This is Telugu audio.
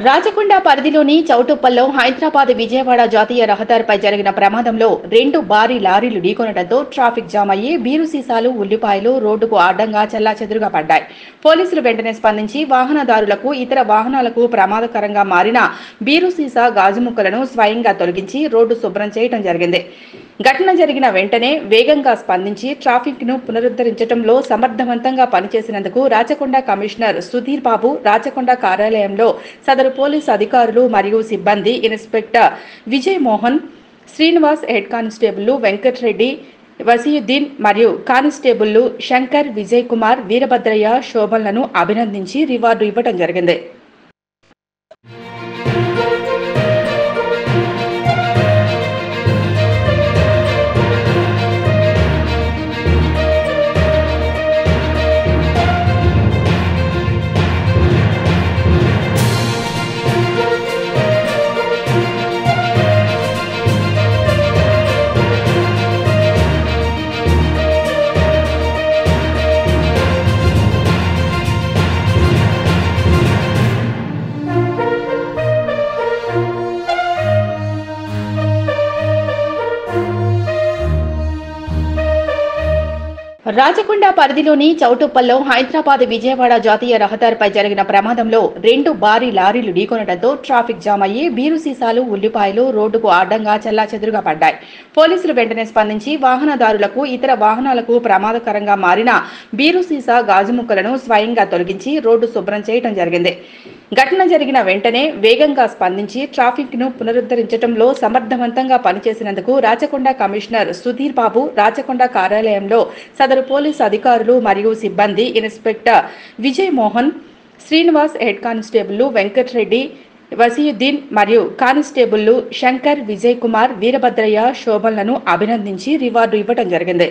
రాచకొండ పరిధిలోని చౌటుప్పల్లో హైదరాబాద్ విజయవాడ జాతీయ రహదారిపై జరిగిన ప్రమాదంలో 2 భారీ లారీలు ఢీకొనడంతో ట్రాఫిక్ జామ్ అయ్యి బీరు సీసాలు, ఉల్లిపాయలు రోడ్డుకు అడ్డంగా చెల్లాచెదురుగా పడ్డాయి. పోలీసులు వెంటనే స్పందించి వాహనదారులకు, ఇతర వాహనాలకు ప్రమాదకరంగా మారిన బీరు సీసా, గాజు ముక్కలను స్వయంగా తొలగించి రోడ్డు శుభ్రం చేయడం జరిగింది. ఘటన జరిగిన వెంటనే వేగంగా స్పందించి ట్రాఫిక్ ను పునరుద్ధరించడంలో సమర్థవంతంగా పనిచేసినందుకు రాచకొండ కమిషనర్ సుధీర్ బాబు, రాచకొండ కార్యాలయంలో సదరు పోలీసు అధికారులు మరియు సిబ్బంది inspector Vijay Mohan, Srinivas, head constable Venkata Reddy, Wasiuddin మరియు కానిస్టేబుల్ శంకర్, విజయ్ కుమార్, వీరభద్రయ్య, శోభన్లను అభినందించి రివార్డు ఇవ్వడం జరిగింది. రాచకొండ పరిధిలోని చౌటుప్పల్లో హైదరాబాద్ విజయవాడ జాతీయ రహదారిపై జరిగిన ప్రమాదంలో 2 భారీ లారీలు ఢీకొనడంతో ట్రాఫిక్ జామ్ అయ్యి బీరు సీసాలు, ఉల్లిపాయలు రోడ్డుకు అడ్డంగా చెల్లాచెదురుగా పడ్డాయి. పోలీసులు వెంటనే స్పందించి వాహనదారులకు, ఇతర వాహనాలకు ప్రమాదకరంగా మారిన బీరు సీసా, గాజు ముక్కలను స్వయంగా తొలగించి రోడ్డు శుభ్రం చేయడం జరిగింది. ఘటన జరిగిన వెంటనే వేగంగా స్పందించి ట్రాఫిక్ ను పునరుద్ధరించడంలో సమర్థవంతంగా పనిచేసినందుకు రాచకొండ కమిషనర్ సుధీర్ బాబు, రాచకొండ కార్యాలయంలో సదరు పోలీసు అధికారులు మరియు సిబ్బంది inspector Vijay Mohan, Srinivas, head constable Venkata Reddy, Wasiuddin మరియు కానిస్టేబుల్ శంకర్, విజయ్ కుమార్, వీరభద్రయ్య, శోభన్లను అభినందించి రివార్డు ఇవ్వడం జరిగింది.